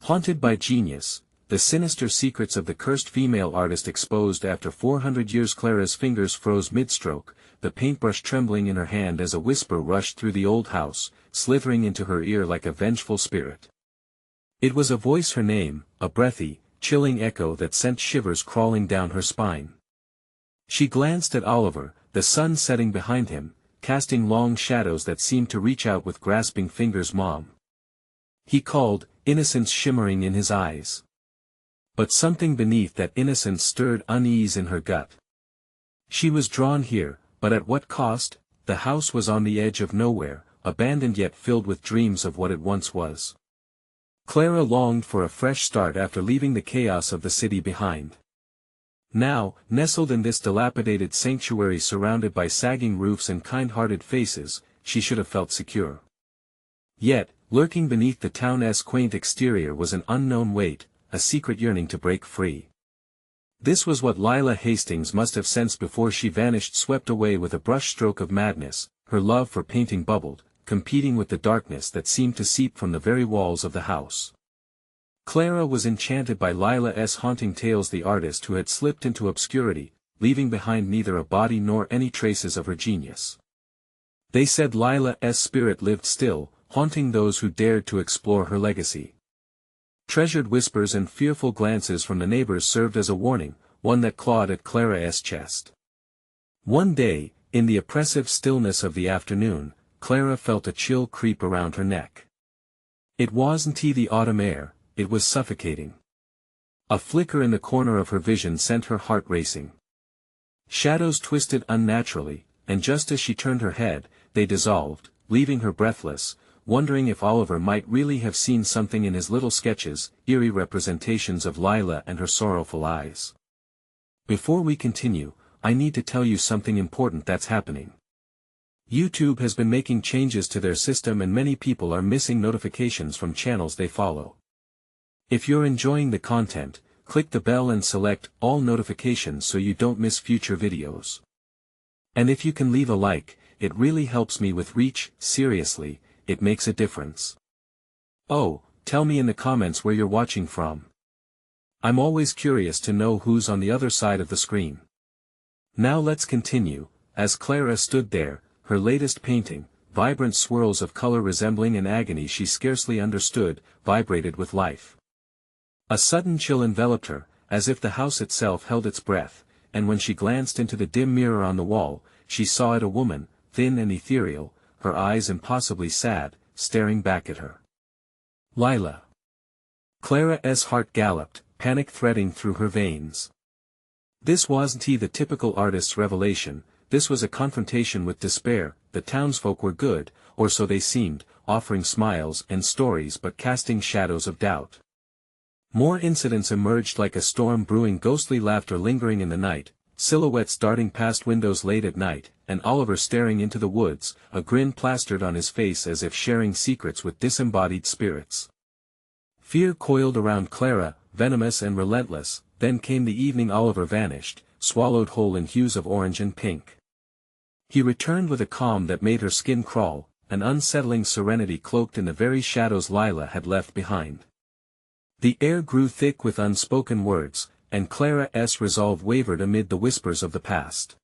Haunted by genius, the sinister secrets of the cursed female artist exposed after 400 years. Clara's fingers froze mid-stroke, the paintbrush trembling in her hand as a whisper rushed through the old house, slithering into her ear like a vengeful spirit. It was a voice, her name, a breathy, chilling echo that sent shivers crawling down her spine. She glanced at Oliver, the sun setting behind him, casting long shadows that seemed to reach out with grasping fingers. Mom. He called, innocence shimmering in his eyes. But something beneath that innocence stirred unease in her gut. She was drawn here, but at what cost? The house was on the edge of nowhere, abandoned yet filled with dreams of what it once was. Clara longed for a fresh start after leaving the chaos of the city behind. Now, nestled in this dilapidated sanctuary surrounded by sagging roofs and kind-hearted faces, she should have felt secure. Yet, lurking beneath the town's quaint exterior was an unknown weight, a secret yearning to break free. This was what Lila Hastings must have sensed before she vanished, swept away with a brushstroke of madness. Her love for painting bubbled, competing with the darkness that seemed to seep from the very walls of the house. Clara was enchanted by Lila's haunting tales, the artist who had slipped into obscurity, leaving behind neither a body nor any traces of her genius. They said Lila's spirit lived still, haunting those who dared to explore her legacy. Treasured whispers and fearful glances from the neighbors served as a warning, one that clawed at Clara's chest. One day, in the oppressive stillness of the afternoon, Clara felt a chill creep around her neck. It wasn't the autumn air, it was suffocating. A flicker in the corner of her vision sent her heart racing. Shadows twisted unnaturally, and just as she turned her head, they dissolved, leaving her breathless, wondering if Oliver might really have seen something in his little sketches, eerie representations of Lila and her sorrowful eyes. Before we continue, I need to tell you something important that's happening. YouTube has been making changes to their system and many people are missing notifications from channels they follow. If you're enjoying the content, click the bell and select all notifications so you don't miss future videos. And if you can leave a like, it really helps me with reach. Seriously, it makes a difference. Oh, tell me in the comments where you're watching from. I'm always curious to know who's on the other side of the screen. Now let's continue. As Clara stood there, her latest painting, vibrant swirls of color resembling an agony she scarcely understood, vibrated with life. A sudden chill enveloped her, as if the house itself held its breath, and when she glanced into the dim mirror on the wall, she saw it a woman, thin and ethereal, her eyes impossibly sad, staring back at her. Lila. Clara's heart galloped, panic threading through her veins. This wasn't the typical artist's revelation, this was a confrontation with despair. The townsfolk were good, or so they seemed, offering smiles and stories but casting shadows of doubt. More incidents emerged like a storm brewing, ghostly laughter lingering in the night, silhouettes darting past windows late at night, and Oliver staring into the woods, a grin plastered on his face as if sharing secrets with disembodied spirits. Fear coiled around Clara, venomous and relentless. Then came the evening. Oliver vanished, swallowed whole in hues of orange and pink. He returned with a calm that made her skin crawl, an unsettling serenity cloaked in the very shadows Lila had left behind. The air grew thick with unspoken words, and Clara's resolve wavered amid the whispers of the past.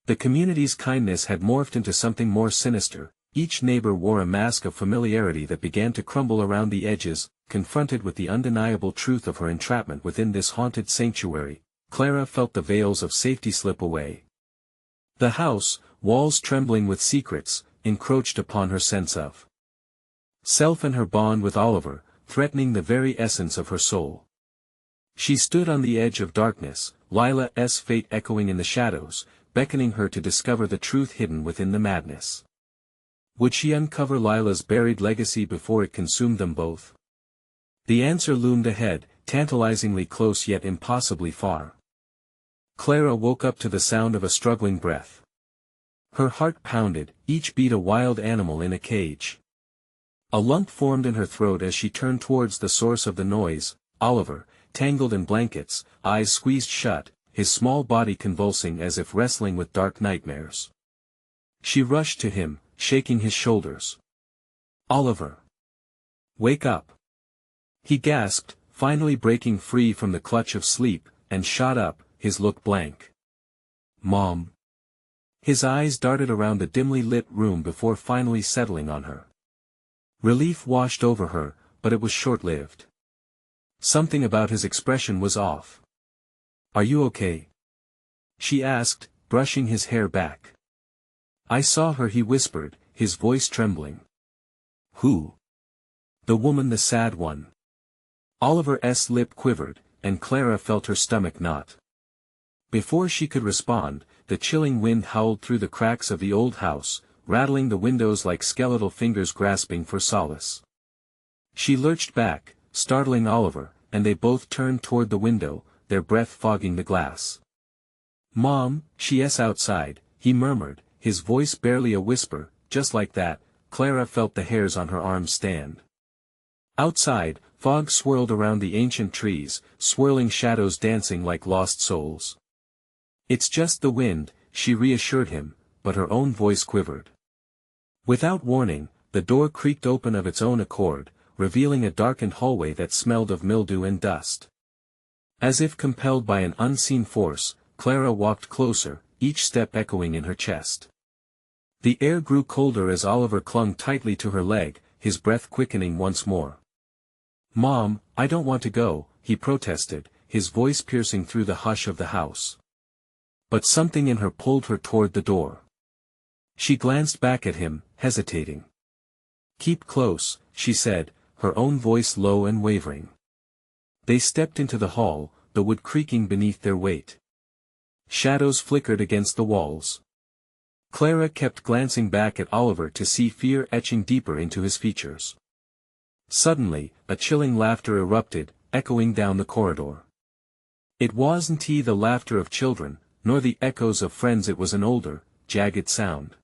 The community's kindness had morphed into something more sinister. Each neighbor wore a mask of familiarity that began to crumble around the edges. Confronted with the undeniable truth of her entrapment within this haunted sanctuary, Clara felt the veils of safety slip away. The house, walls trembling with secrets, encroached upon her sense of self and her bond with Oliver, threatening the very essence of her soul. She stood on the edge of darkness, Lila's fate echoing in the shadows, beckoning her to discover the truth hidden within the madness. Would she uncover Lila's buried legacy before it consumed them both? The answer loomed ahead, tantalizingly close yet impossibly far. Clara woke up to the sound of a struggling breath. Her heart pounded, each beat a wild animal in a cage. A lump formed in her throat as she turned towards the source of the noise. Oliver, tangled in blankets, eyes squeezed shut, his small body convulsing as if wrestling with dark nightmares. She rushed to him, shaking his shoulders. "Oliver! Wake up!" He gasped, finally breaking free from the clutch of sleep, and shot up, his look blank. Mom. His eyes darted around the dimly lit room before finally settling on her. Relief washed over her, but it was short-lived. Something about his expression was off. Are you okay? She asked, brushing his hair back. I saw her, he whispered, his voice trembling. Who? The woman, the sad one. Oliver's lip quivered, and Clara felt her stomach knot. Before she could respond, the chilling wind howled through the cracks of the old house, rattling the windows like skeletal fingers grasping for solace. She lurched back, startling Oliver, and they both turned toward the window, their breath fogging the glass. Mom, she's outside, he murmured, his voice barely a whisper. Just like that, Clara felt the hairs on her arms stand. Outside, fog swirled around the ancient trees, swirling shadows dancing like lost souls. It's just the wind, she reassured him, but her own voice quivered. Without warning, the door creaked open of its own accord, revealing a darkened hallway that smelled of mildew and dust. As if compelled by an unseen force, Clara walked closer, each step echoing in her chest. The air grew colder as Oliver clung tightly to her leg, his breath quickening once more. Mom, I don't want to go, he protested, his voice piercing through the hush of the house. But something in her pulled her toward the door. She glanced back at him, hesitating. Keep close, she said, her own voice low and wavering. They stepped into the hall, the wood creaking beneath their weight. Shadows flickered against the walls. Clara kept glancing back at Oliver to see fear etching deeper into his features. Suddenly, a chilling laughter erupted, echoing down the corridor. It wasn't the laughter of children, nor the echoes of friends. It was an older, jagged sound.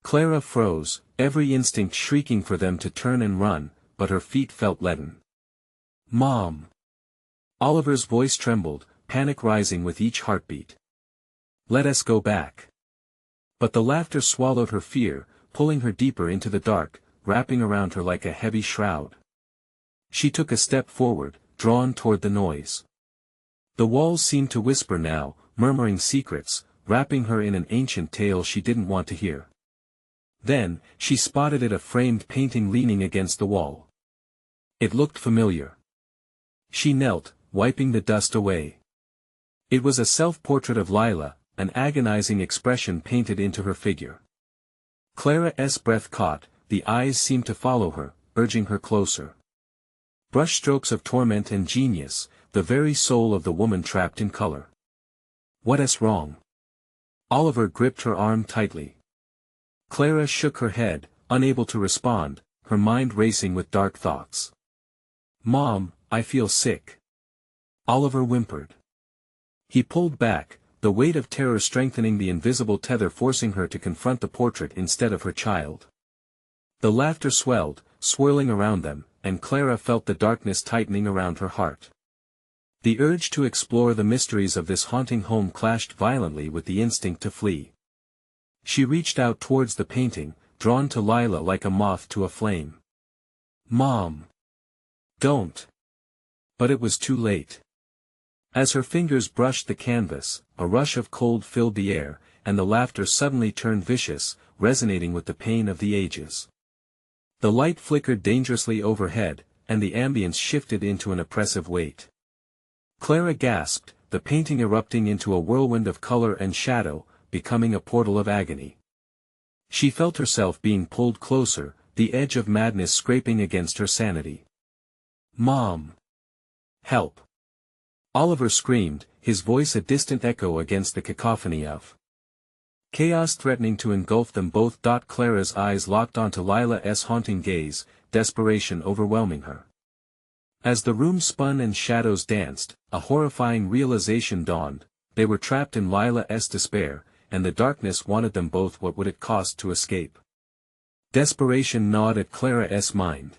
Clara froze, every instinct shrieking for them to turn and run, but her feet felt leaden. Mom! Oliver's voice trembled, panic rising with each heartbeat. Let us go back. But the laughter swallowed her fear, pulling her deeper into the dark, wrapping around her like a heavy shroud. She took a step forward, drawn toward the noise. The walls seemed to whisper now, murmuring secrets, wrapping her in an ancient tale she didn't want to hear. Then, she spotted a framed painting leaning against the wall. It looked familiar. She knelt, wiping the dust away. It was a self-portrait of Lila, an agonizing expression painted into her figure. Clara's breath caught, the eyes seemed to follow her, urging her closer. Brushstrokes of torment and genius, the very soul of the woman trapped in color. What's wrong? Oliver gripped her arm tightly. Clara shook her head, unable to respond, her mind racing with dark thoughts. Mom, I feel sick. Oliver whimpered. He pulled back, the weight of terror strengthening the invisible tether, forcing her to confront the portrait instead of her child. The laughter swelled, swirling around them, and Clara felt the darkness tightening around her heart. The urge to explore the mysteries of this haunting home clashed violently with the instinct to flee. She reached out towards the painting, drawn to Lila like a moth to a flame. Mom! Don't! But it was too late. As her fingers brushed the canvas, a rush of cold filled the air, and the laughter suddenly turned vicious, resonating with the pain of the ages. The light flickered dangerously overhead, and the ambience shifted into an oppressive weight. Clara gasped, the painting erupting into a whirlwind of color and shadow, becoming a portal of agony. She felt herself being pulled closer, the edge of madness scraping against her sanity. Mom! Help! Oliver screamed, his voice a distant echo against the cacophony of chaos threatening to engulf them both. Clara's eyes locked onto Lila's haunting gaze, desperation overwhelming her. As the room spun and shadows danced, a horrifying realization dawned: they were trapped in Lila's despair, and the darkness wanted them both. What would it cost to escape? Desperation gnawed at Clara's mind.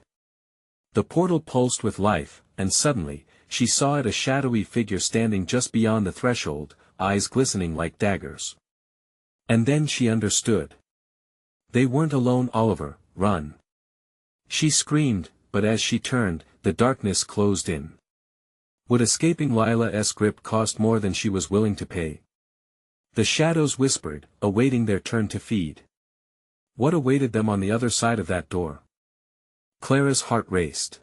The portal pulsed with life, and suddenly, she saw a shadowy figure standing just beyond the threshold, eyes glistening like daggers. And then she understood. They weren't alone. Oliver, run! She screamed, but as she turned, the darkness closed in. Would escaping Lila's grip cost more than she was willing to pay? The shadows whispered, awaiting their turn to feed. What awaited them on the other side of that door? Clara's heart raced.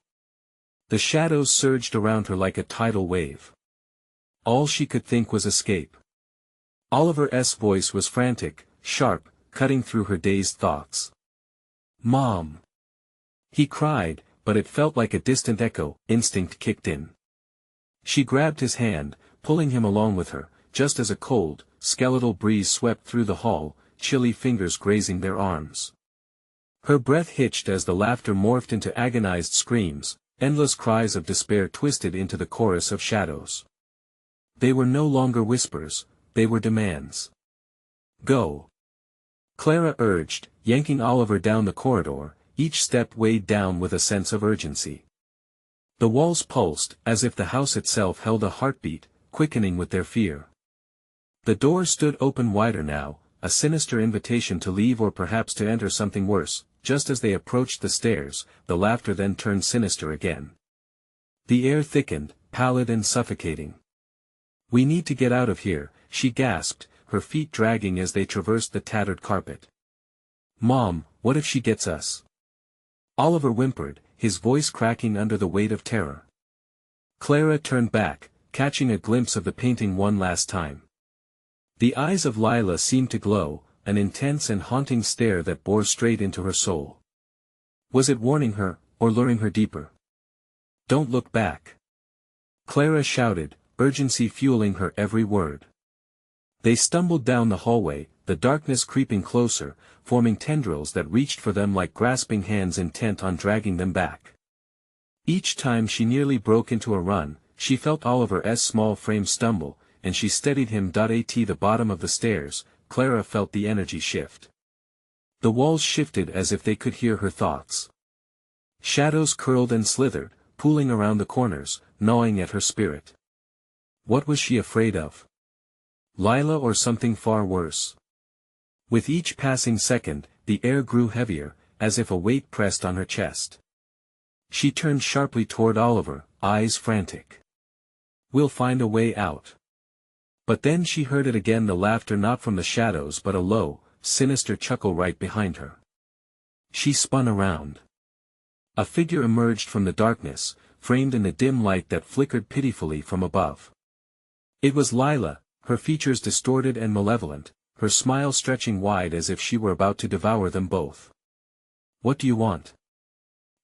The shadows surged around her like a tidal wave. All she could think was escape. Oliver's voice was frantic, sharp, cutting through her dazed thoughts. "Mom!" he cried, but it felt like a distant echo. Instinct kicked in. She grabbed his hand, pulling him along with her, just as a cold, skeletal breeze swept through the hall, chilly fingers grazing their arms. Her breath hitched as the laughter morphed into agonized screams, endless cries of despair twisted into the chorus of shadows. They were no longer whispers, they were demands. "Go!" Clara urged, yanking Oliver down the corridor, each step weighed down with a sense of urgency. The walls pulsed, as if the house itself held a heartbeat, quickening with their fear. The door stood open wider now, a sinister invitation to leave or perhaps to enter something worse. Just as they approached the stairs, the laughter then turned sinister again. The air thickened, pallid and suffocating. "We need to get out of here," she gasped, her feet dragging as they traversed the tattered carpet. "Mom, what if she gets us?" Oliver whimpered, his voice cracking under the weight of terror. Clara turned back, catching a glimpse of the painting one last time. The eyes of Lila seemed to glow, an intense and haunting stare that bore straight into her soul. Was it warning her, or luring her deeper? "Don't look back!" Clara shouted, urgency fueling her every word. They stumbled down the hallway, the darkness creeping closer, forming tendrils that reached for them like grasping hands intent on dragging them back. Each time she nearly broke into a run, she felt Oliver's small frame stumble, and she steadied him. At the bottom of the stairs, Clara felt the energy shift. The walls shifted as if they could hear her thoughts. Shadows curled and slithered, pooling around the corners, gnawing at her spirit. What was she afraid of? Lila or something far worse? With each passing second, the air grew heavier, as if a weight pressed on her chest. She turned sharply toward Oliver, eyes frantic. "We'll find a way out." But then she heard it again, the laughter not from the shadows but a low, sinister chuckle right behind her. She spun around. A figure emerged from the darkness, framed in the dim light that flickered pitifully from above. It was Lila, her features distorted and malevolent, her smile stretching wide as if she were about to devour them both. "What do you want?"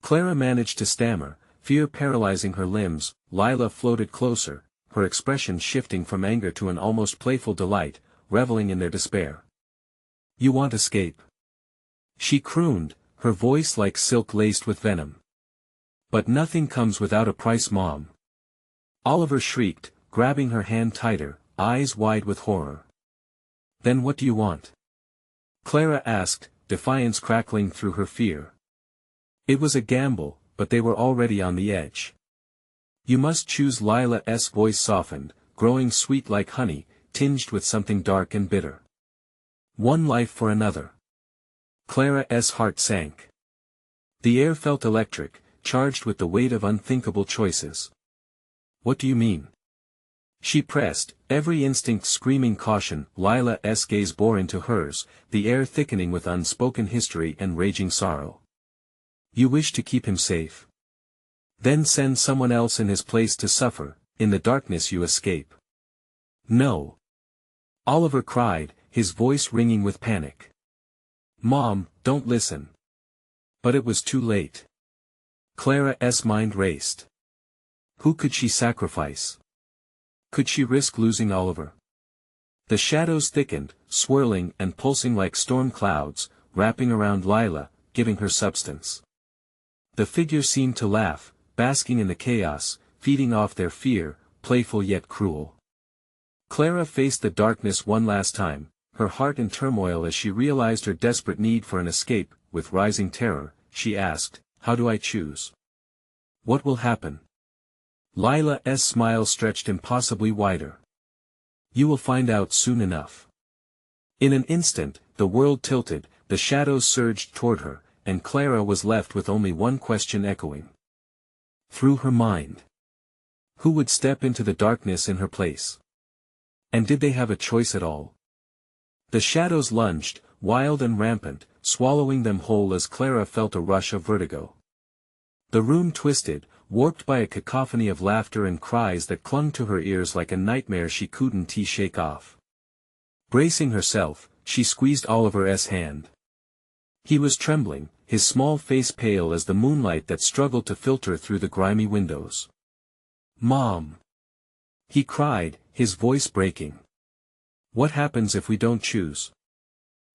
Clara managed to stammer, fear paralyzing her limbs. Lila floated closer, her expression shifting from anger to an almost playful delight, reveling in their despair. "You want escape?" she crooned, her voice like silk laced with venom. "But nothing comes without a price, Mom." Oliver shrieked, grabbing her hand tighter, eyes wide with horror. "Then what do you want?" Clara asked, defiance crackling through her fear. It was a gamble, but they were already on the edge. "You must choose." Lila's voice softened, growing sweet like honey, tinged with something dark and bitter. "One life for another." Clara's heart sank. The air felt electric, charged with the weight of unthinkable choices. "What do you mean?" she pressed, every instinct screaming caution. Lila's gaze bore into hers, the air thickening with unspoken history and raging sorrow. "You wish to keep him safe? Then send someone else in his place to suffer. In the darkness you escape." "No!" Oliver cried, his voice ringing with panic. "Mom, don't listen." But it was too late. Clara's mind raced. Who could she sacrifice? Could she risk losing Oliver? The shadows thickened, swirling and pulsing like storm clouds, wrapping around Lila, giving her substance. The figure seemed to laugh, basking in the chaos, feeding off their fear, playful yet cruel. Clara faced the darkness one last time, her heart in turmoil as she realized her desperate need for an escape. With rising terror, she asked, "How do I choose? What will happen?" Lila's smile stretched impossibly wider. "You will find out soon enough." In an instant, the world tilted, the shadows surged toward her, and Clara was left with only one question echoing. through her mind. Who would step into the darkness in her place? And did they have a choice at all? The shadows lunged, wild and rampant, swallowing them whole as Clara felt a rush of vertigo. The room twisted, warped by a cacophony of laughter and cries that clung to her ears like a nightmare she couldn't shake off. Bracing herself, she squeezed Oliver's hand. He was trembling, his small face pale as the moonlight that struggled to filter through the grimy windows. "Mom!" he cried, his voice breaking. "What happens if we don't choose?"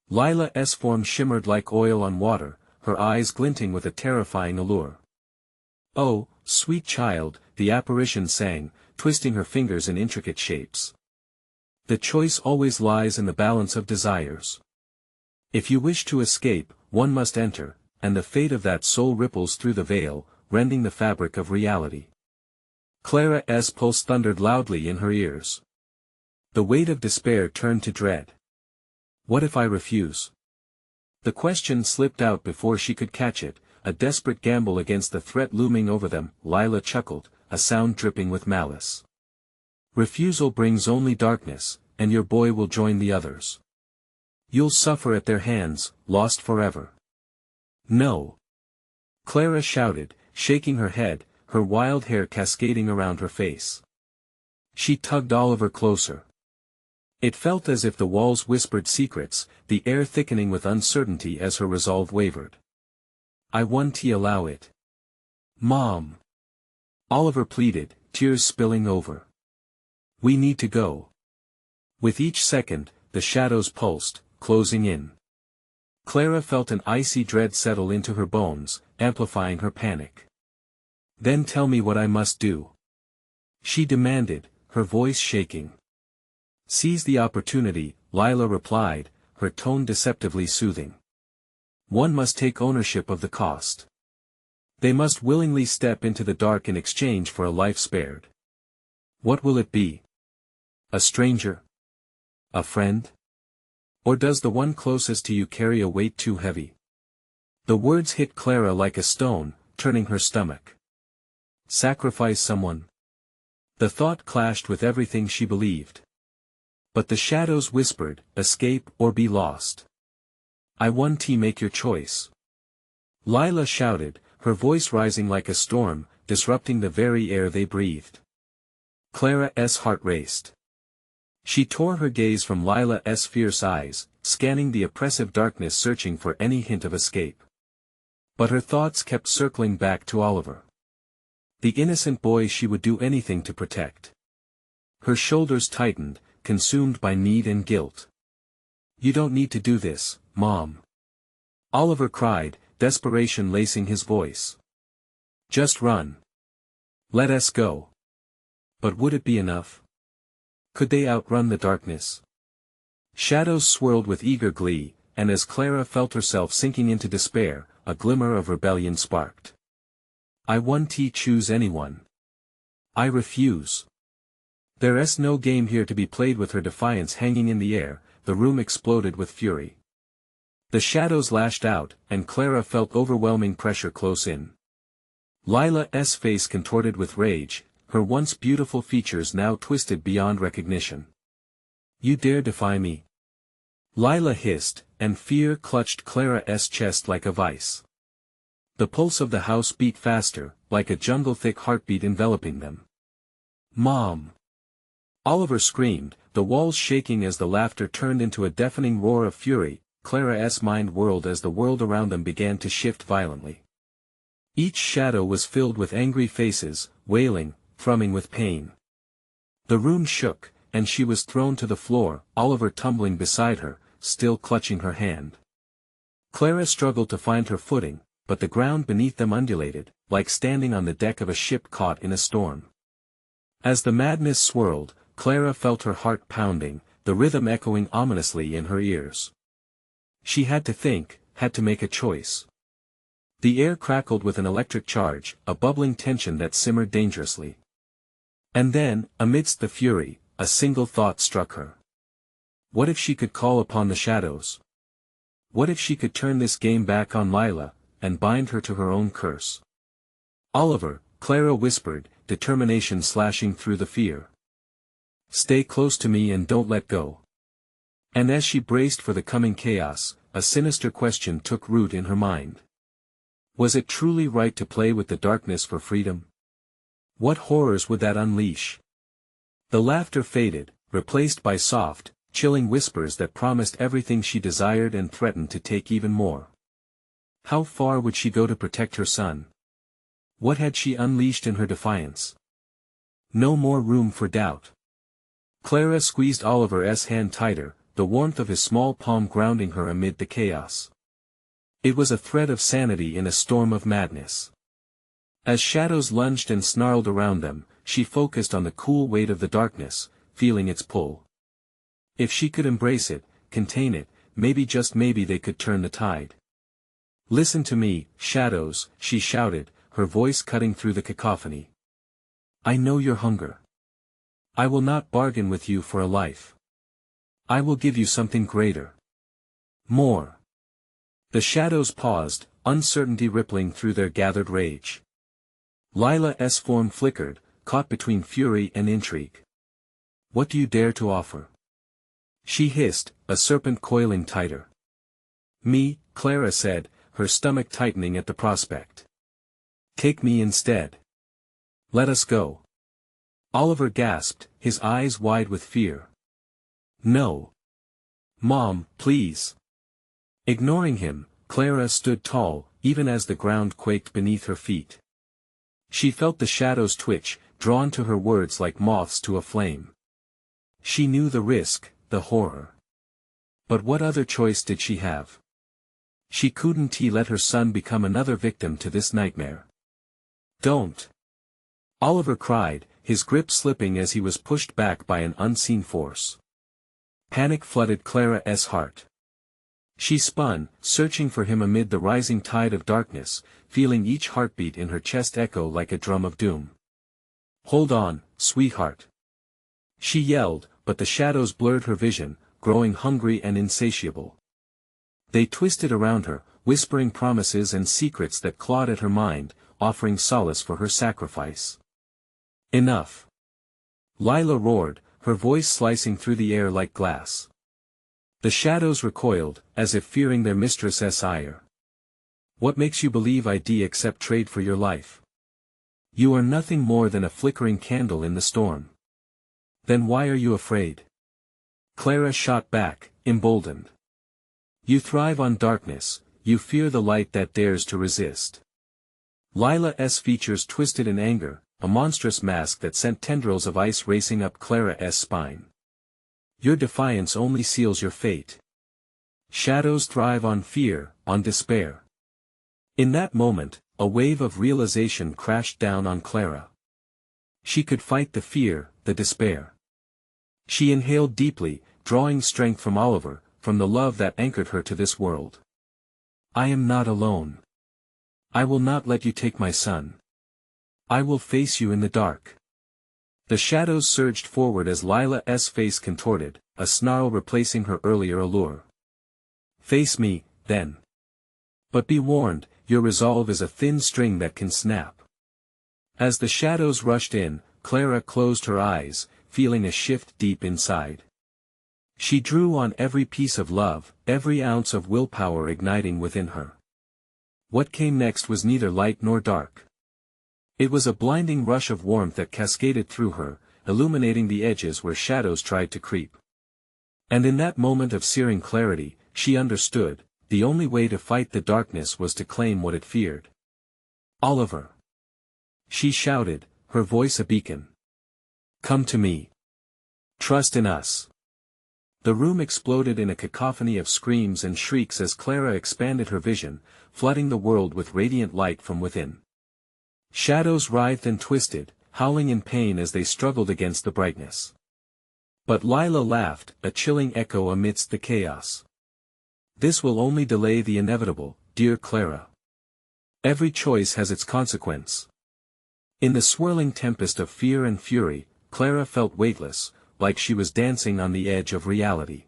Lila's form shimmered like oil on water, her eyes glinting with a terrifying allure. "Oh, sweet child," the apparition sang, twisting her fingers in intricate shapes. "The choice always lies in the balance of desires. If you wish to escape, one must enter, and the fate of that soul ripples through the veil, rending the fabric of reality." Clara's pulse thundered loudly in her ears. The weight of despair turned to dread. What if I refuse? The question slipped out before she could catch it, a desperate gamble against the threat looming over them. Lila chuckled, a sound dripping with malice. "Refusal brings only darkness, and your boy will join the others. You'll suffer at their hands, lost forever." "No!" Clara shouted, shaking her head, her wild hair cascading around her face. She tugged Oliver closer. It felt as if the walls whispered secrets, the air thickening with uncertainty as her resolve wavered. "I won't allow it." "Mom!" Oliver pleaded, tears spilling over. "We need to go." With each second, the shadows pulsed, closing in. Clara felt an icy dread settle into her bones, amplifying her panic. "Then tell me what I must do," she demanded, her voice shaking. "Seize the opportunity," Lila replied, her tone deceptively soothing. "One must take ownership of the cost. They must willingly step into the dark in exchange for a life spared. What will it be? A stranger? A friend? Or does the one closest to you carry a weight too heavy?" The words hit Clara like a stone, turning her stomach. Sacrifice someone? The thought clashed with everything she believed. But the shadows whispered, escape or be lost. "I won't make your choice." Lila shouted, her voice rising like a storm, disrupting the very air they breathed. Clara's heart raced. She tore her gaze from Lila's fierce eyes, scanning the oppressive darkness searching for any hint of escape. But her thoughts kept circling back to Oliver. The innocent boy she would do anything to protect. Her shoulders tightened, consumed by need and guilt. "You don't need to do this, Mom," Oliver cried, desperation lacing his voice. "Just run. Let us go." But would it be enough? Could they outrun the darkness? Shadows swirled with eager glee, and as Clara felt herself sinking into despair, a glimmer of rebellion sparked. "I won't choose anyone. I refuse." There's no game here to be played. With her defiance hanging in the air, the room exploded with fury. The shadows lashed out, and Clara felt overwhelming pressure close in. Lila's face contorted with rage, her once beautiful features now twisted beyond recognition. "You dare defy me?" Lila hissed, and fear clutched Clara's chest like a vice. The pulse of the house beat faster, like a jungle-thick heartbeat enveloping them. "Mom!" Oliver screamed, the walls shaking as the laughter turned into a deafening roar of fury. Clara's mind whirled as the world around them began to shift violently. Each shadow was filled with angry faces, wailing, thrumming with pain. The room shook, and she was thrown to the floor, Oliver tumbling beside her, still clutching her hand. Clara struggled to find her footing, but the ground beneath them undulated, like standing on the deck of a ship caught in a storm. As the madness swirled, Clara felt her heart pounding, the rhythm echoing ominously in her ears. She had to think, had to make a choice. The air crackled with an electric charge, a bubbling tension that simmered dangerously. And then, amidst the fury, a single thought struck her. What if she could call upon the shadows? What if she could turn this game back on Lila, and bind her to her own curse? Oliver, Clara whispered, determination slashing through the fear. Stay close to me and don't let go. And as she braced for the coming chaos, a sinister question took root in her mind. Was it truly right to play with the darkness for freedom? What horrors would that unleash? The laughter faded, replaced by soft, chilling whispers that promised everything she desired and threatened to take even more. How far would she go to protect her son? What had she unleashed in her defiance? No more room for doubt. Clara squeezed Oliver's hand tighter, the warmth of his small palm grounding her amid the chaos. It was a thread of sanity in a storm of madness. As shadows lunged and snarled around them, she focused on the cool weight of the darkness, feeling its pull. If she could embrace it, contain it, maybe just maybe they could turn the tide. Listen to me, shadows, she shouted, her voice cutting through the cacophony. I know your hunger. I will not bargain with you for a life. I will give you something greater. More. The shadows paused, uncertainty rippling through their gathered rage. Lila's form flickered, caught between fury and intrigue. What do you dare to offer? She hissed, a serpent coiling tighter. Me, Clara said, her stomach tightening at the prospect. Take me instead. Let us go. Oliver gasped, his eyes wide with fear. No. Mom, please. Ignoring him, Clara stood tall, even as the ground quaked beneath her feet. She felt the shadows twitch, drawn to her words like moths to a flame. She knew the risk, the horror. But what other choice did she have? She couldn't let her son become another victim to this nightmare. Don't! Oliver cried, his grip slipping as he was pushed back by an unseen force. Panic flooded Clara's heart. She spun, searching for him amid the rising tide of darkness, feeling each heartbeat in her chest echo like a drum of doom. Hold on, sweetheart. She yelled, but the shadows blurred her vision, growing hungry and insatiable. They twisted around her, whispering promises and secrets that clawed at her mind, offering solace for her sacrifice. Enough! Lila roared, her voice slicing through the air like glass. The shadows recoiled, as if fearing their mistress's ire. What makes you believe I'd accept trade for your life? You are nothing more than a flickering candle in the storm. Then why are you afraid? Clara shot back, emboldened. You thrive on darkness, you fear the light that dares to resist. Lila's features twisted in anger, a monstrous mask that sent tendrils of ice racing up Clara's spine. Your defiance only seals your fate. Shadows thrive on fear, on despair. In that moment, a wave of realization crashed down on Clara. She could fight the fear, the despair. She inhaled deeply, drawing strength from Oliver, from the love that anchored her to this world. I am not alone. I will not let you take my son. I will face you in the dark. The shadows surged forward as Lila's face contorted, a snarl replacing her earlier allure. Face me, then. But be warned, your resolve is a thin string that can snap. As the shadows rushed in, Clara closed her eyes, feeling a shift deep inside. She drew on every piece of love, every ounce of willpower igniting within her. What came next was neither light nor dark. It was a blinding rush of warmth that cascaded through her, illuminating the edges where shadows tried to creep. And in that moment of searing clarity, she understood, the only way to fight the darkness was to claim what it feared. Oliver! She shouted, her voice a beacon. Come to me. Trust in us. The room exploded in a cacophony of screams and shrieks as Clara expanded her vision, flooding the world with radiant light from within. Shadows writhed and twisted, howling in pain as they struggled against the brightness. But Lila laughed, a chilling echo amidst the chaos. This will only delay the inevitable, dear Clara. Every choice has its consequence. In the swirling tempest of fear and fury, Clara felt weightless, like she was dancing on the edge of reality.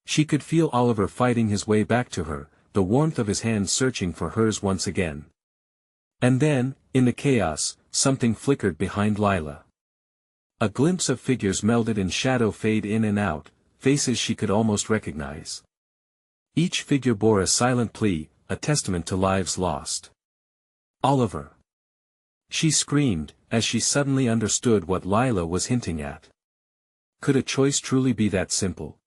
She could feel Oliver fighting his way back to her, the warmth of his hand searching for hers once again. And then, In the chaos, something flickered behind Lila. A glimpse of figures melded in shadow fade in and out, faces she could almost recognize. Each figure bore a silent plea, a testament to lives lost. Oliver! She screamed, as she suddenly understood what Lila was hinting at. Could a choice truly be that simple?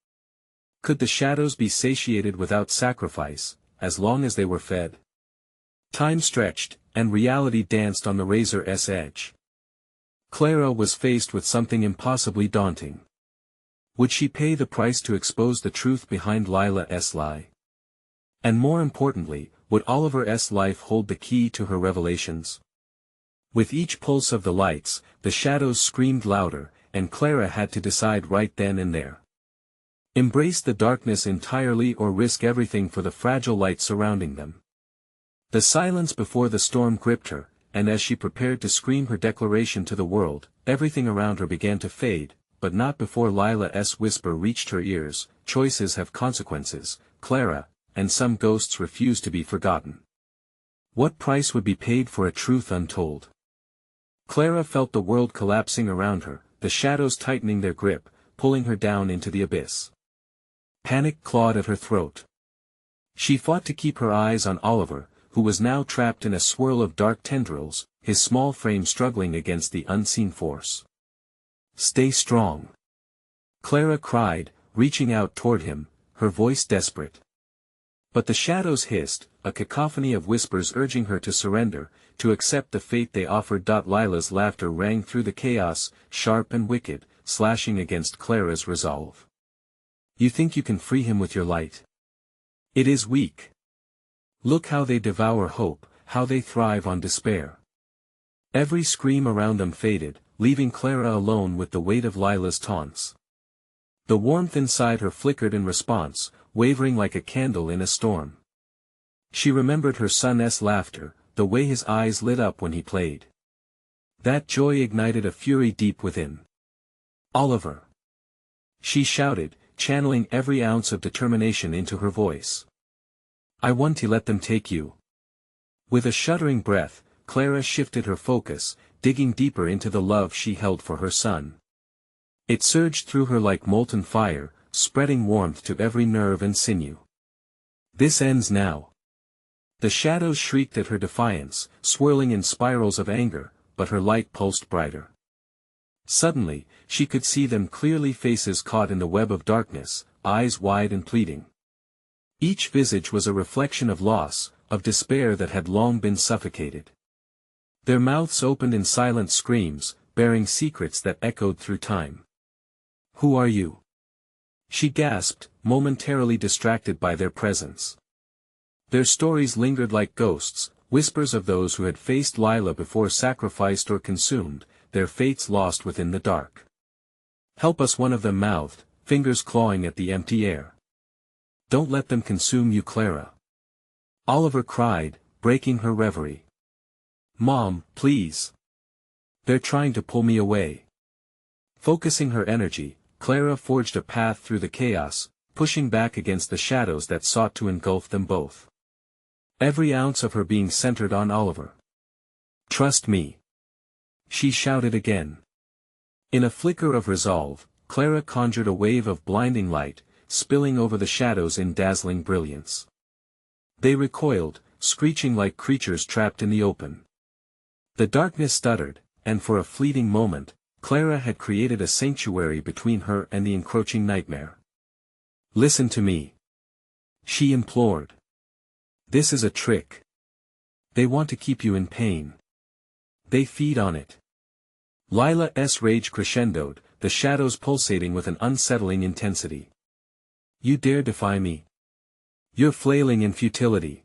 Could the shadows be satiated without sacrifice, as long as they were fed? Time stretched, and reality danced on the razor's edge. Clara was faced with something impossibly daunting. Would she pay the price to expose the truth behind Lila's lie? And more importantly, would Oliver's life hold the key to her revelations? With each pulse of the lights, the shadows screamed louder, and Clara had to decide right then and there. Embrace the darkness entirely or risk everything for the fragile light surrounding them. The silence before the storm gripped her, and as she prepared to scream her declaration to the world, everything around her began to fade, but not before Lila's whisper reached her ears. Choices have consequences, Clara, and some ghosts refuse to be forgotten. What price would be paid for a truth untold? Clara felt the world collapsing around her, the shadows tightening their grip, pulling her down into the abyss. Panic clawed at her throat. She fought to keep her eyes on Oliver, who was now trapped in a swirl of dark tendrils, his small frame struggling against the unseen force. "Stay strong," Clara cried, reaching out toward him, her voice desperate. But the shadows hissed, a cacophony of whispers urging her to surrender, to accept the fate they offered. Lila's laughter rang through the chaos, sharp and wicked, slashing against Clara's resolve. "You think you can free him with your light? It is weak. Look how they devour hope, how they thrive on despair." Every scream around them faded, leaving Clara alone with the weight of Lila's taunts. The warmth inside her flickered in response, wavering like a candle in a storm. She remembered her son's laughter, the way his eyes lit up when he played. That joy ignited a fury deep within. "Oliver!" she shouted, channeling every ounce of determination into her voice. "I want to let them take you." With a shuddering breath, Clara shifted her focus, digging deeper into the love she held for her son. It surged through her like molten fire, spreading warmth to every nerve and sinew. "This ends now." The shadows shrieked at her defiance, swirling in spirals of anger, but her light pulsed brighter. Suddenly, she could see them clearly, faces caught in the web of darkness, eyes wide and pleading. Each visage was a reflection of loss, of despair that had long been suffocated. Their mouths opened in silent screams, bearing secrets that echoed through time. "Who are you?" she gasped, momentarily distracted by their presence. Their stories lingered like ghosts, whispers of those who had faced Lila before sacrificed or consumed, their fates lost within the dark. "Help us," one of them mouthed, fingers clawing at the empty air. "Don't let them consume you, Clara," Oliver cried, breaking her reverie. "Mom, please. They're trying to pull me away." Focusing her energy, Clara forged a path through the chaos, pushing back against the shadows that sought to engulf them both. Every ounce of her being centered on Oliver. "Trust me," she shouted again. In a flicker of resolve, Clara conjured a wave of blinding light, spilling over the shadows in dazzling brilliance. They recoiled, screeching like creatures trapped in the open. The darkness stuttered, and for a fleeting moment, Clara had created a sanctuary between her and the encroaching nightmare. "Listen to me," she implored. "This is a trick. They want to keep you in pain. They feed on it." Lila's rage crescendoed, the shadows pulsating with an unsettling intensity. "You dare defy me? You're flailing in futility.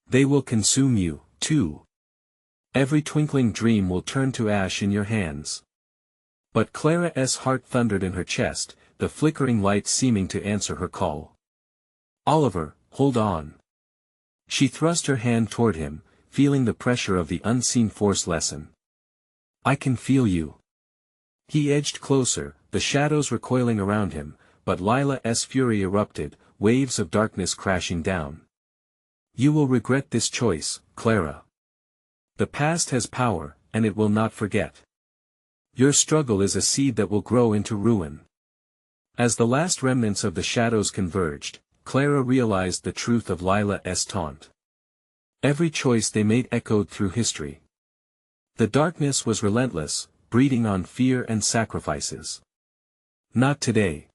They will consume you, too. Every twinkling dream will turn to ash in your hands." But Clara's heart thundered in her chest, the flickering light seeming to answer her call. "Oliver, hold on." She thrust her hand toward him, feeling the pressure of the unseen force lessen. "I can feel you." He edged closer, the shadows recoiling around him, but Lila's fury erupted, waves of darkness crashing down. "You will regret this choice, Clara. The past has power, and it will not forget. Your struggle is a seed that will grow into ruin. As the last remnants of the shadows converged, Clara realized the truth of Lila's taunt. Every choice they made echoed through history. The darkness was relentless, breeding on fear and sacrifices. Not today.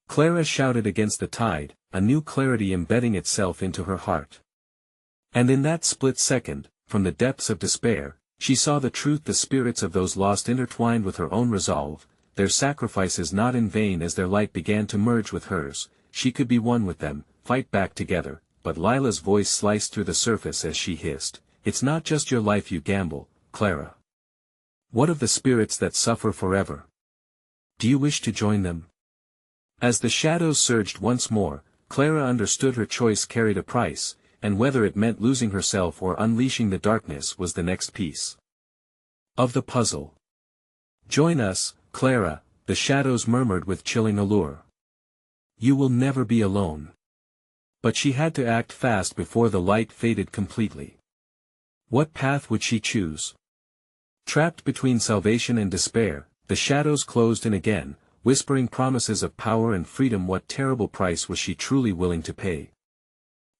Clara shouted against the tide, a new clarity embedding itself into her heart. And in that split second, from the depths of despair, she saw the truth. The spirits of those lost intertwined with her own resolve, their sacrifices not in vain. As their light began to merge with hers, she could be one with them, fight back together. But Lila's voice sliced through the surface as she hissed, "It's not just your life you gamble, Clara. What of the spirits that suffer forever? Do you wish to join them?" As the shadows surged once more, Clara understood her choice carried a price, and whether it meant losing herself or unleashing the darkness was the next piece of the puzzle. "Join us, Clara," the shadows murmured with chilling allure. "You will never be alone." But she had to act fast before the light faded completely. What path would she choose? Trapped between salvation and despair, the shadows closed in again, whispering promises of power and freedom. What terrible price was she truly willing to pay?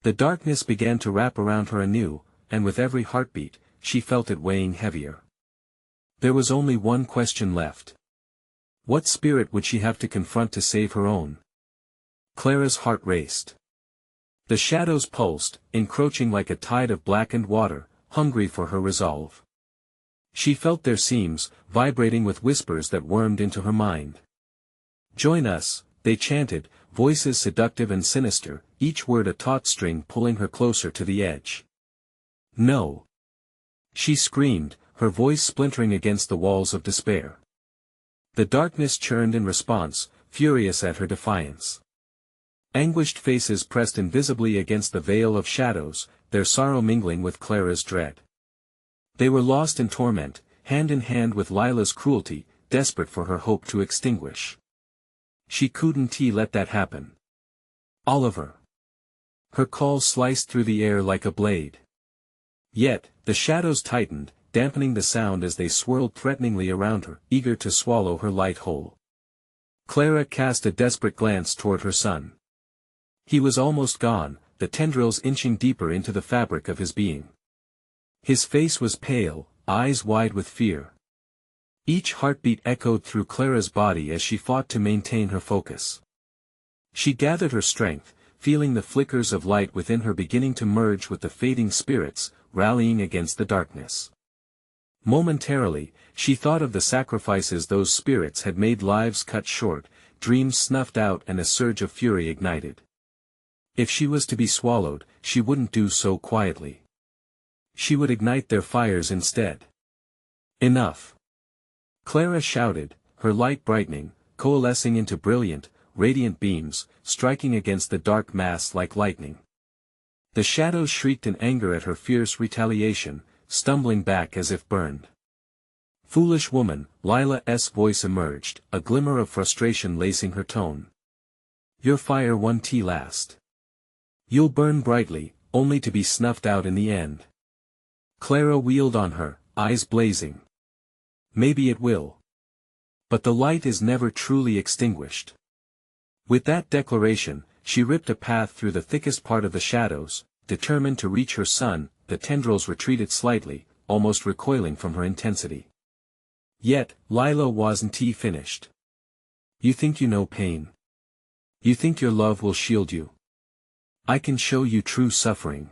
The darkness began to wrap around her anew, and with every heartbeat, she felt it weighing heavier. There was only one question left. What spirit would she have to confront to save her own? Clara's heart raced. The shadows pulsed, encroaching like a tide of blackened water, hungry for her resolve. She felt their seams, vibrating with whispers that wormed into her mind. "Join us," they chanted, voices seductive and sinister, each word a taut string pulling her closer to the edge. "No!" she screamed, her voice splintering against the walls of despair. The darkness churned in response, furious at her defiance. Anguished faces pressed invisibly against the veil of shadows, their sorrow mingling with Clara's dread. They were lost in torment, hand in hand with Lila's cruelty, desperate for her hope to extinguish. She couldn't let that happen. "Oliver!" Her call sliced through the air like a blade. Yet, the shadows tightened, dampening the sound as they swirled threateningly around her, eager to swallow her light whole. Clara cast a desperate glance toward her son. He was almost gone, the tendrils inching deeper into the fabric of his being. His face was pale, eyes wide with fear. Each heartbeat echoed through Clara's body as she fought to maintain her focus. She gathered her strength, feeling the flickers of light within her beginning to merge with the fading spirits, rallying against the darkness. Momentarily, she thought of the sacrifices those spirits had made, lives cut short, dreams snuffed out, and a surge of fury ignited. If she was to be swallowed, she wouldn't do so quietly. She would ignite their fires instead. "Enough!" Clara shouted, her light brightening, coalescing into brilliant, radiant beams, striking against the dark mass like lightning. The shadows shrieked in anger at her fierce retaliation, stumbling back as if burned. "Foolish woman," Lila's voice emerged, a glimmer of frustration lacing her tone. "Your fire won't last. You'll burn brightly, only to be snuffed out in the end." Clara wheeled on her, eyes blazing. "Maybe it will. But the light is never truly extinguished." With that declaration, she ripped a path through the thickest part of the shadows, determined to reach her son. The tendrils retreated slightly, almost recoiling from her intensity. Yet, Lila wasn't finished. "You think you know pain? You think your love will shield you? I can show you true suffering.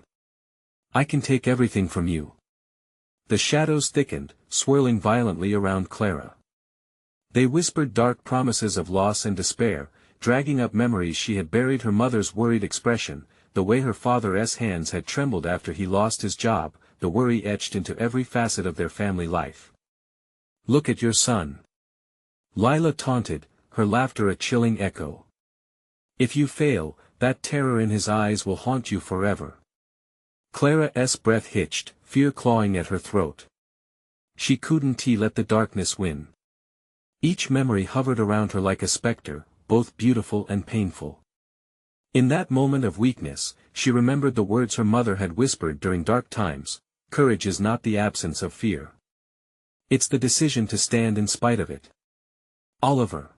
I can take everything from you." The shadows thickened, swirling violently around Clara. They whispered dark promises of loss and despair, dragging up memories she had buried: her mother's worried expression, the way her father's hands had trembled after he lost his job, the worry etched into every facet of their family life. "Look at your son," Lila taunted, her laughter a chilling echo. "If you fail, that terror in his eyes will haunt you forever." Clara's breath hitched, fear clawing at her throat. She couldn't let the darkness win. Each memory hovered around her like a specter, both beautiful and painful. In that moment of weakness, she remembered the words her mother had whispered during dark times, courage is not the absence of fear. It's the decision to stand in spite of it. Oliver.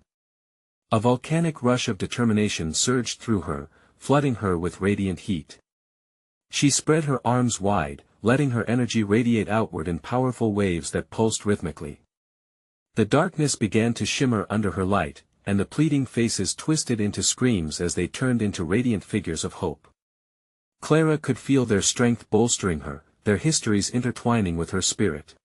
A volcanic rush of determination surged through her, flooding her with radiant heat. She spread her arms wide, letting her energy radiate outward in powerful waves that pulsed rhythmically. The darkness began to shimmer under her light, and the pleading faces twisted into screams as they turned into radiant figures of hope. Clara could feel their strength bolstering her, their histories intertwining with her spirit.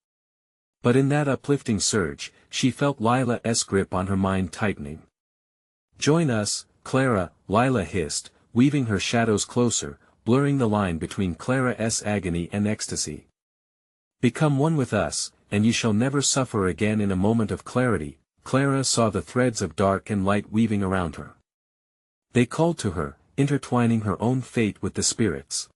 But in that uplifting surge, she felt Lila's grip on her mind tightening. "Join us, Clara," Lila hissed, weaving her shadows closer, blurring the line between Clara's agony and ecstasy. "Become one with us, and you shall never suffer again." In a moment of clarity, Clara saw the threads of dark and light weaving around her. They called to her, intertwining her own fate with the spirits.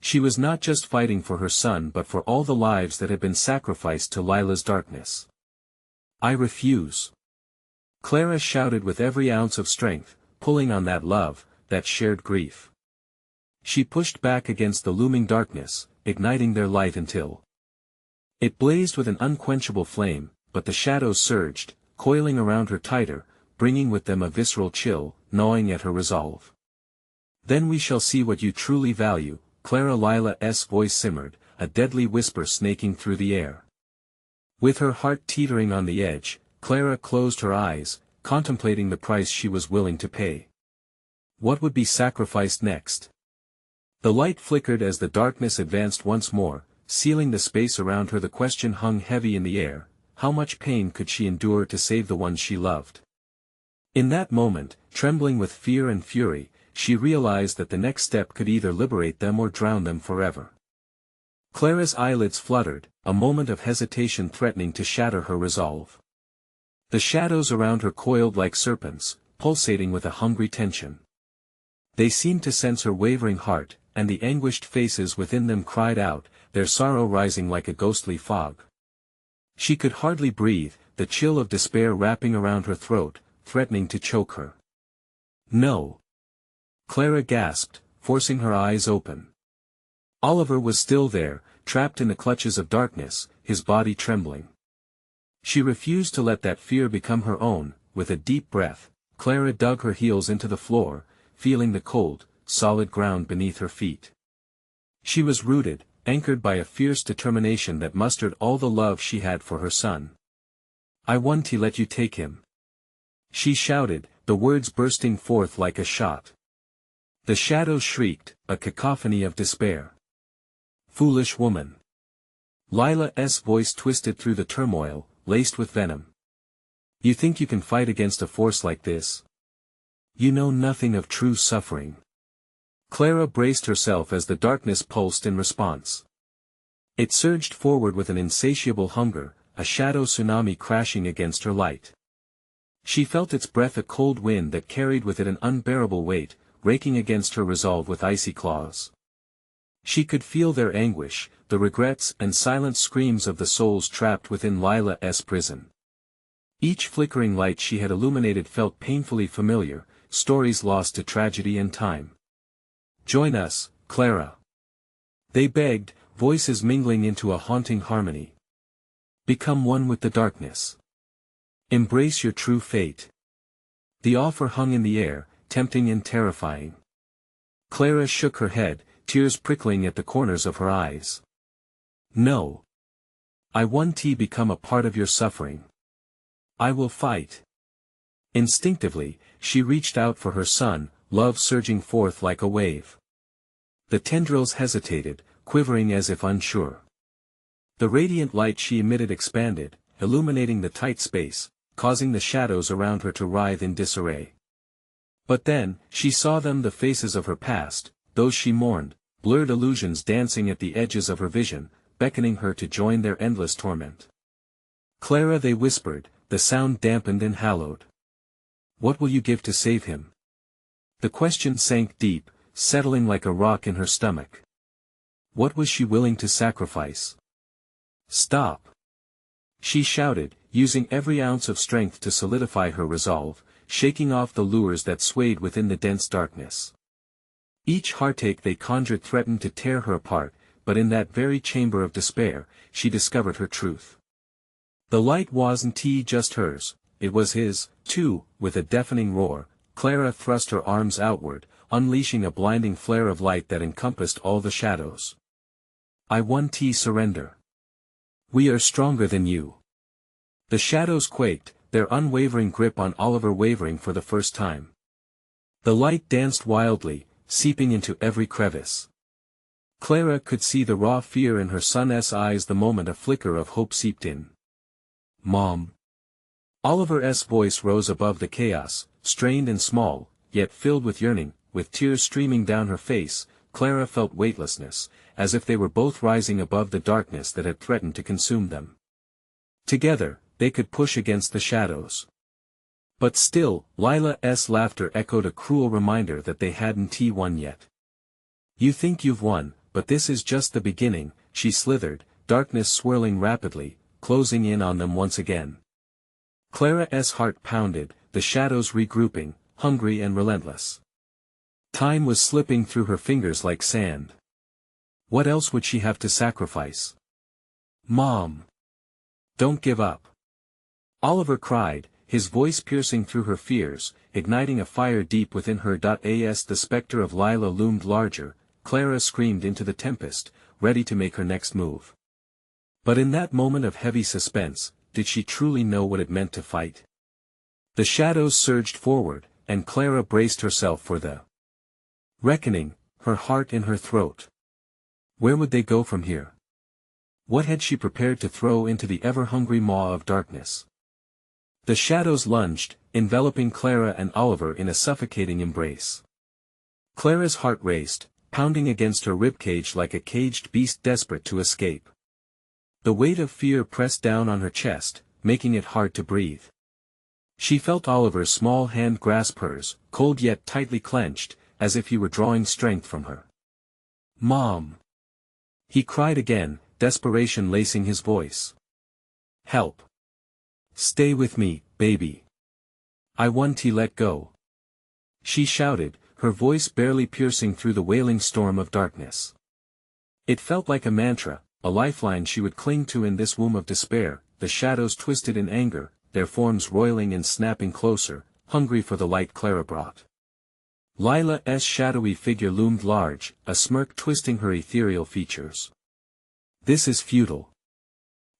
She was not just fighting for her son but for all the lives that had been sacrificed to Lila's darkness. "I refuse!" Clara shouted with every ounce of strength, pulling on that love, that shared grief. She pushed back against the looming darkness, igniting their light until it blazed with an unquenchable flame, but the shadows surged, coiling around her tighter, bringing with them a visceral chill, gnawing at her resolve. "Then we shall see what you truly value," Clara. Lila's voice simmered, a deadly whisper snaking through the air. With her heart teetering on the edge, Clara closed her eyes, contemplating the price she was willing to pay. What would be sacrificed next? The light flickered as the darkness advanced once more, sealing the space around her. The question hung heavy in the air: how much pain could she endure to save the ones she loved? In that moment, trembling with fear and fury, she realized that the next step could either liberate them or drown them forever. Clara's eyelids fluttered, a moment of hesitation threatening to shatter her resolve. The shadows around her coiled like serpents, pulsating with a hungry tension. They seemed to sense her wavering heart, and the anguished faces within them cried out, their sorrow rising like a ghostly fog. She could hardly breathe, the chill of despair wrapping around her throat, threatening to choke her. "No!" Clara gasped, forcing her eyes open. Oliver was still there, trapped in the clutches of darkness, his body trembling. She refused to let that fear become her own. With a deep breath, Clara dug her heels into the floor, feeling the cold, solid ground beneath her feet. She was rooted, anchored by a fierce determination that mustered all the love she had for her son. "I want to let you take him," she shouted, the words bursting forth like a shot. The shadows shrieked, a cacophony of despair. "Foolish woman." Lila's voice twisted through the turmoil, laced with venom. "You think you can fight against a force like this? You know nothing of true suffering." Clara braced herself as the darkness pulsed in response. It surged forward with an insatiable hunger, a shadow tsunami crashing against her light. She felt its breath, a cold wind that carried with it an unbearable weight, raking against her resolve with icy claws. She could feel their anguish, the regrets and silent screams of the souls trapped within Lila's prison. Each flickering light she had illuminated felt painfully familiar, stories lost to tragedy and time. "Join us, Clara," they begged, voices mingling into a haunting harmony. "Become one with the darkness. Embrace your true fate." The offer hung in the air, tempting and terrifying. Clara shook her head, tears prickling at the corners of her eyes. "No. I want to become a part of your suffering. I will fight." Instinctively, she reached out for her son, love surging forth like a wave. The tendrils hesitated, quivering as if unsure. The radiant light she emitted expanded, illuminating the tight space, causing the shadows around her to writhe in disarray. But then, she saw them, the faces of her past, those she mourned, blurred illusions dancing at the edges of her vision, beckoning her to join their endless torment. "Clara," they whispered, the sound dampened and hallowed. "What will you give to save him?" The question sank deep, settling like a rock in her stomach. What was she willing to sacrifice? "Stop!" she shouted, using every ounce of strength to solidify her resolve, shaking off the lures that swayed within the dense darkness. Each heartache they conjured threatened to tear her apart, but in that very chamber of despair, she discovered her truth. The light wasn't just hers, it was his, too. With a deafening roar, Clara thrust her arms outward, unleashing a blinding flare of light that encompassed all the shadows. I won't surrender. We are stronger than you. The shadows quaked, their unwavering grip on Oliver wavering for the first time. The light danced wildly, seeping into every crevice. Clara could see the raw fear in her son's eyes the moment a flicker of hope seeped in. Mom. Oliver's voice rose above the chaos, strained and small, yet filled with yearning. With tears streaming down her face, Clara felt weightlessness, as if they were both rising above the darkness that had threatened to consume them. Together, they could push against the shadows. But still, Lila's laughter echoed a cruel reminder that they hadn't won yet. You think you've won, but this is just the beginning, she slithered, darkness swirling rapidly, closing in on them once again. Clara's heart pounded, the shadows regrouping, hungry and relentless. Time was slipping through her fingers like sand. What else would she have to sacrifice? Mom! Don't give up! Oliver cried, his voice piercing through her fears, igniting a fire deep within her. As the specter of Lila loomed larger, Clara screamed into the tempest, ready to make her next move. But in that moment of heavy suspense, did she truly know what it meant to fight? The shadows surged forward, and Clara braced herself for the reckoning, her heart in her throat. Where would they go from here? What had she prepared to throw into the ever-hungry maw of darkness? The shadows lunged, enveloping Clara and Oliver in a suffocating embrace. Clara's heart raced, pounding against her ribcage like a caged beast desperate to escape. The weight of fear pressed down on her chest, making it hard to breathe. She felt Oliver's small hand grasp hers, cold yet tightly clenched, as if he were drawing strength from her. Mom! He cried again, desperation lacing his voice. Help! Stay with me, baby. I won't let go. She shouted, her voice barely piercing through the wailing storm of darkness. It felt like a mantra, a lifeline she would cling to in this womb of despair. The shadows twisted in anger, their forms roiling and snapping closer, hungry for the light Clara brought. Lila's shadowy figure loomed large, a smirk twisting her ethereal features. This is futile.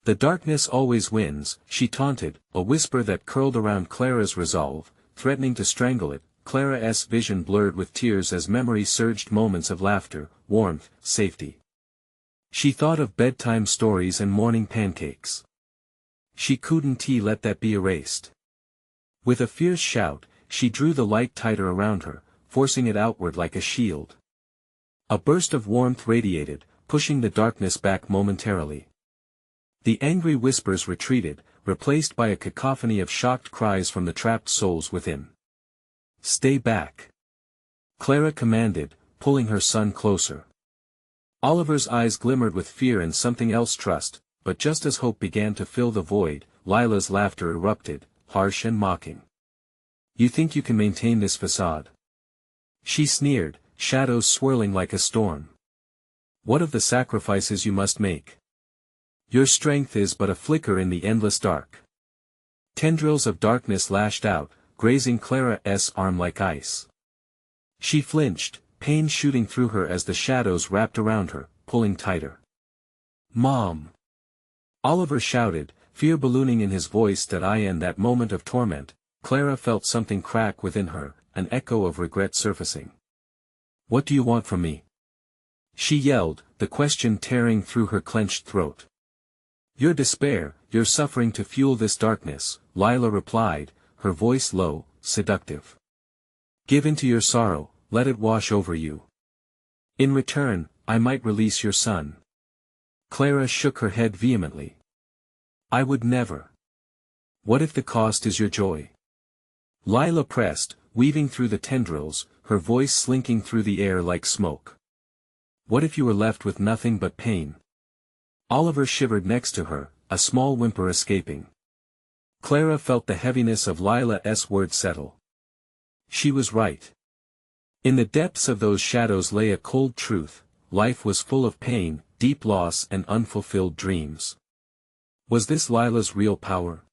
The darkness always wins, she taunted, a whisper that curled around Clara's resolve, threatening to strangle it. Clara's vision blurred with tears as memory surged, moments of laughter, warmth, safety. She thought of bedtime stories and morning pancakes. She couldn't let that be erased. With a fierce shout, she drew the light tighter around her, forcing it outward like a shield. A burst of warmth radiated, pushing the darkness back momentarily. The angry whispers retreated, replaced by a cacophony of shocked cries from the trapped souls within. Stay back! Clara commanded, pulling her son closer. Oliver's eyes glimmered with fear and something else, trust, but just as hope began to fill the void, Lila's laughter erupted, harsh and mocking. You think you can maintain this facade? She sneered, shadows swirling like a storm. What of the sacrifices you must make? Your strength is but a flicker in the endless dark. Tendrils of darkness lashed out, grazing Clara's arm like ice. She flinched, pain shooting through her as the shadows wrapped around her, pulling tighter. Mom! Oliver shouted, fear ballooning in his voice. In that moment of torment, Clara felt something crack within her, an echo of regret surfacing. What do you want from me? She yelled, the question tearing through her clenched throat. Your despair, your suffering to fuel this darkness, Lila replied, her voice low, seductive. Give in to your sorrow, let it wash over you. In return, I might release your son. Clara shook her head vehemently. I would never. What if the cost is your joy? Lila pressed, weaving through the tendrils, her voice slinking through the air like smoke. What if you were left with nothing but pain? Oliver shivered next to her, a small whimper escaping. Clara felt the heaviness of Lila's words settle. She was right. In the depths of those shadows lay a cold truth, life was full of pain, deep loss and unfulfilled dreams. Was this Lila's real power?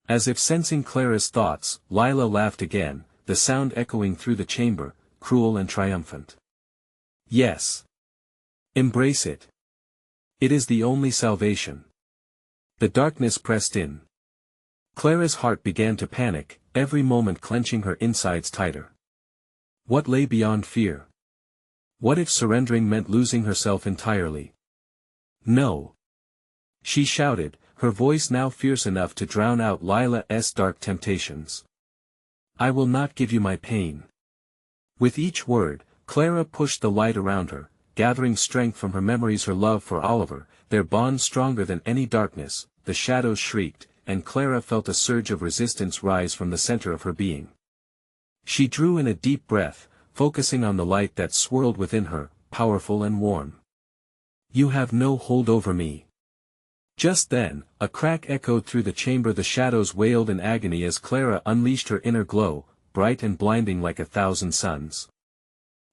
As if sensing Clara's thoughts, Lila laughed again, the sound echoing through the chamber, cruel and triumphant. Yes. Embrace it. It is the only salvation. The darkness pressed in. Clara's heart began to panic, every moment clenching her insides tighter. What lay beyond fear? What if surrendering meant losing herself entirely? No. She shouted, her voice now fierce enough to drown out Lila's dark temptations. I will not give you my pain. With each word, Clara pushed the light around her, gathering strength from her memories, her love for Oliver, their bond stronger than any darkness. The shadows shrieked, and Clara felt a surge of resistance rise from the center of her being. She drew in a deep breath, focusing on the light that swirled within her, powerful and warm. You have no hold over me. Just then, a crack echoed through the chamber. The shadows wailed in agony as Clara unleashed her inner glow, bright and blinding like 1,000 suns.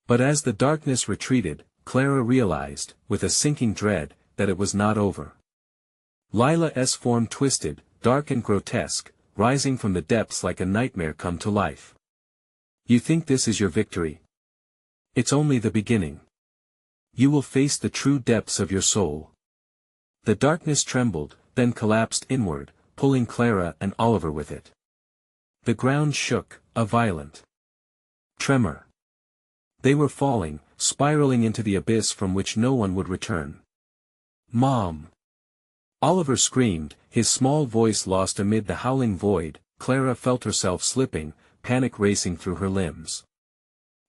But as the darkness retreated, Clara realized, with a sinking dread, that it was not over. Lila's form twisted, dark and grotesque, rising from the depths like a nightmare come to life. You think this is your victory? It's only the beginning. You will face the true depths of your soul. The darkness trembled, then collapsed inward, pulling Clara and Oliver with it. The ground shook, a violent tremor. They were falling, spiraling into the abyss from which no one would return. Mom! Oliver screamed, his small voice lost amid the howling void. Clara felt herself slipping, panic racing through her limbs.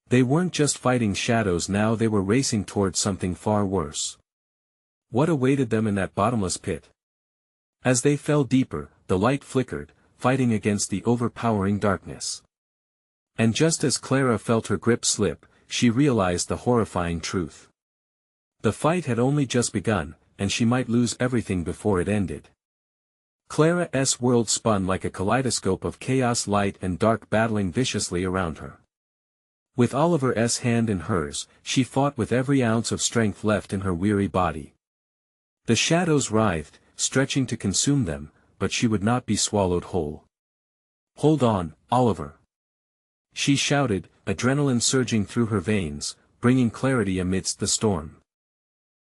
They weren't just fighting shadows now, they were racing towards something far worse. What awaited them in that bottomless pit? As they fell deeper, the light flickered, fighting against the overpowering darkness. And just as Clara felt her grip slip, she realized the horrifying truth. The fight had only just begun, and she might lose everything before it ended. Clara's world spun like a kaleidoscope of chaos, light and dark battling viciously around her. With Oliver's hand in hers, she fought with every ounce of strength left in her weary body. The shadows writhed, stretching to consume them, but she would not be swallowed whole. Hold on, Oliver! She shouted, adrenaline surging through her veins, bringing clarity amidst the storm.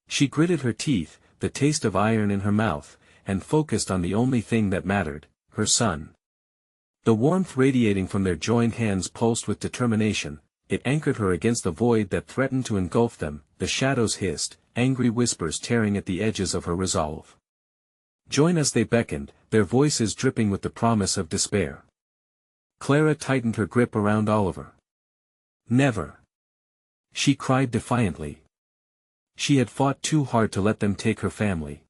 She gritted her teeth, the taste of iron in her mouth, and focused on the only thing that mattered, her son. The warmth radiating from their joined hands pulsed with determination. It anchored her against the void that threatened to engulf them. The shadows hissed, angry whispers tearing at the edges of her resolve. Join us, they beckoned, their voices dripping with the promise of despair. Clara tightened her grip around Oliver. Never! She cried defiantly. She had fought too hard to let them take her family.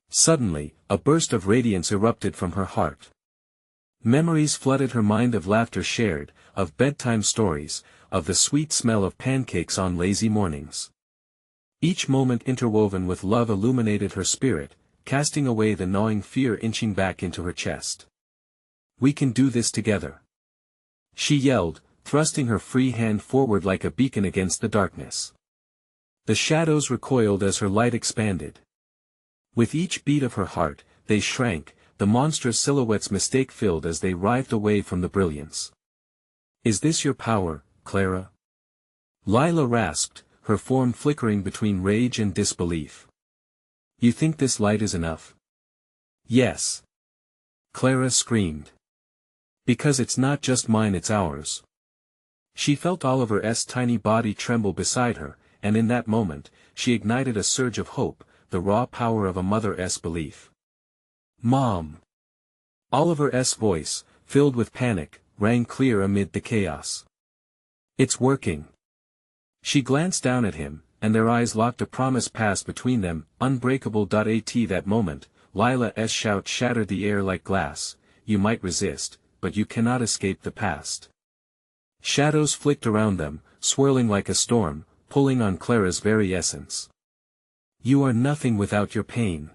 Suddenly, a burst of radiance erupted from her heart. Memories flooded her mind of laughter shared, of bedtime stories, of the sweet smell of pancakes on lazy mornings. Each moment interwoven with love illuminated her spirit, casting away the gnawing fear inching back into her chest. We can do this together! She yelled, thrusting her free hand forward like a beacon against the darkness. The shadows recoiled as her light expanded. With each beat of her heart, they shrank, the monstrous silhouettes mistake-filled as they writhed away from the brilliance. Is this your power, Clara? Lila rasped, her form flickering between rage and disbelief. You think this light is enough? Yes. Clara screamed. Because it's not just mine, it's ours. She felt Oliver's tiny body tremble beside her, and in that moment, she ignited a surge of hope, the raw power of a mother's belief. Mom! Oliver's voice, filled with panic, rang clear amid the chaos. It's working. She glanced down at him, and their eyes locked. A promise passed between them, unbreakable. At that moment, Lila's shout shattered the air like glass. You might resist, but you cannot escape the past. Shadows flicked around them, swirling like a storm, pulling on Clara's very essence. You are nothing without your pain.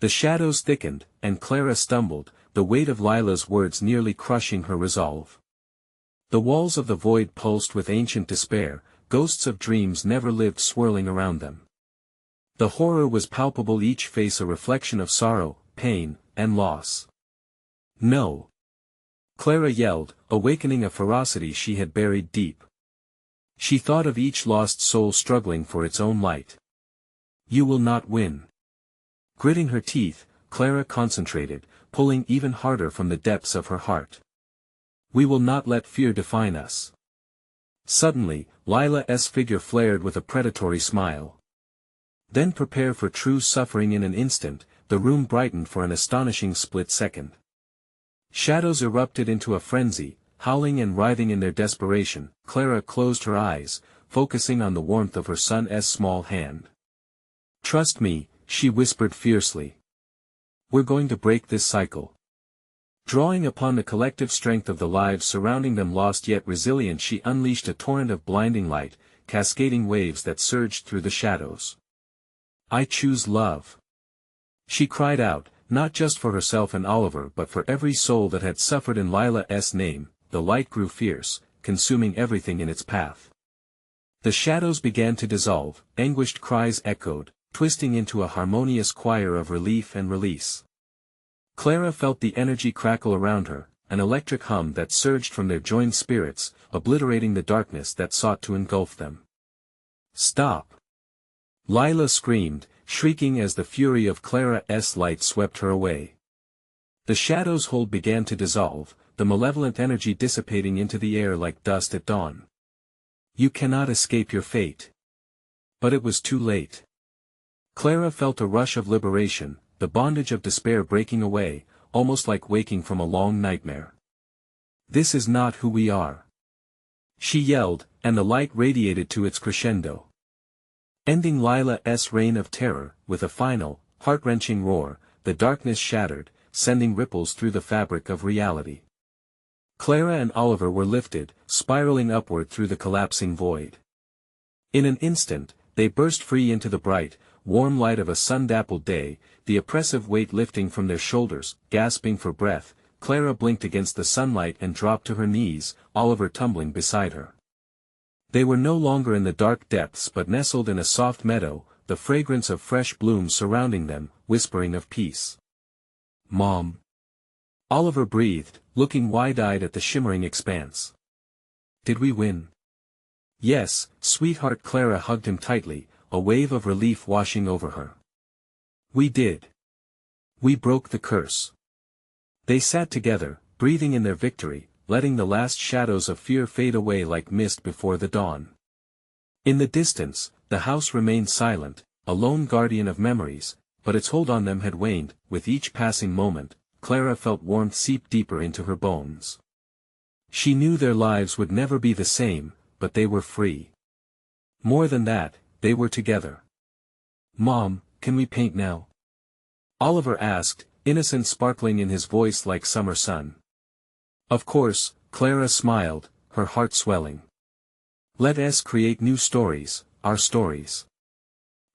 The shadows thickened, and Clara stumbled, the weight of Lila's words nearly crushing her resolve. The walls of the void pulsed with ancient despair, ghosts of dreams never lived swirling around them. The horror was palpable, each face a reflection of sorrow, pain, and loss. No! Clara yelled, awakening a ferocity she had buried deep. She thought of each lost soul struggling for its own light. You will not win. Gritting her teeth, Clara concentrated, pulling even harder from the depths of her heart. We will not let fear define us. Suddenly, Lila's figure flared with a predatory smile. Then prepare for true suffering. In an instant, the room brightened for an astonishing split second. Shadows erupted into a frenzy, howling and writhing in their desperation. Clara closed her eyes, focusing on the warmth of her son's small hand. Trust me, she whispered fiercely. We're going to break this cycle. Drawing upon the collective strength of the lives surrounding them, lost yet resilient, she unleashed a torrent of blinding light, cascading waves that surged through the shadows. I choose love. She cried out, not just for herself and Oliver but for every soul that had suffered in Lila's name. The light grew fierce, consuming everything in its path. The shadows began to dissolve, anguished cries echoed, twisting into a harmonious choir of relief and release. Clara felt the energy crackle around her, an electric hum that surged from their joined spirits, obliterating the darkness that sought to engulf them. Stop! Lila screamed, shrieking as the fury of Clara's light swept her away. The shadow's hold began to dissolve, the malevolent energy dissipating into the air like dust at dawn. You cannot escape your fate. But it was too late. Clara felt a rush of liberation, the bondage of despair breaking away, almost like waking from a long nightmare. This is not who we are. She yelled, and the light radiated to its crescendo. Ending Lila's reign of terror, with a final, heart-wrenching roar, the darkness shattered, sending ripples through the fabric of reality. Clara and Oliver were lifted, spiraling upward through the collapsing void. In an instant, they burst free into the bright, warm light of a sun-dappled day, the oppressive weight lifting from their shoulders. Gasping for breath, Clara blinked against the sunlight and dropped to her knees, Oliver tumbling beside her. They were no longer in the dark depths but nestled in a soft meadow, the fragrance of fresh blooms surrounding them, whispering of peace. Mom! Oliver breathed, looking wide-eyed at the shimmering expanse. Did we win? Yes, sweetheart. Clara hugged him tightly, a wave of relief washing over her. We did. We broke the curse. They sat together, breathing in their victory, letting the last shadows of fear fade away like mist before the dawn. In the distance, the house remained silent, a lone guardian of memories, but its hold on them had waned. With each passing moment, Clara felt warmth seep deeper into her bones. She knew their lives would never be the same, but they were free. More than that, they were together. Mom, can we paint now? Oliver asked, innocence sparkling in his voice like summer sun. Of course, Clara smiled, her heart swelling. Let us create new stories, our stories.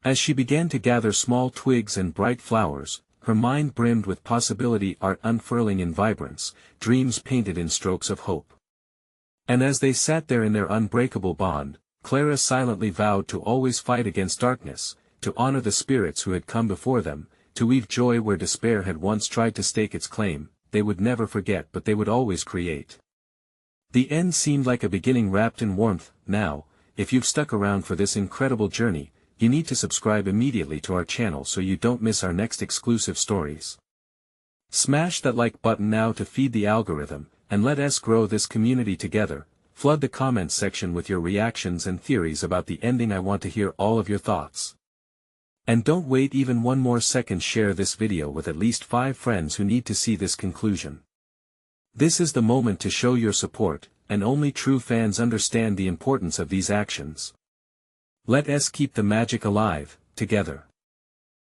As she began to gather small twigs and bright flowers, her mind brimmed with possibility, art unfurling in vibrance, dreams painted in strokes of hope. And as they sat there in their unbreakable bond, Clara silently vowed to always fight against darkness, to honor the spirits who had come before them, to weave joy where despair had once tried to stake its claim. They would never forget, but they would always create. The end seemed like a beginning wrapped in warmth. Now, if you've stuck around for this incredible journey, you need to subscribe immediately to our channel so you don't miss our next exclusive stories. Smash that like button now to feed the algorithm, and let us grow this community together. Flood the comments section with your reactions and theories about the ending. I want to hear all of your thoughts. And don't wait even one more second. Share this video with at least 5 friends who need to see this conclusion. This is the moment to show your support, and only true fans understand the importance of these actions. Let us keep the magic alive, together.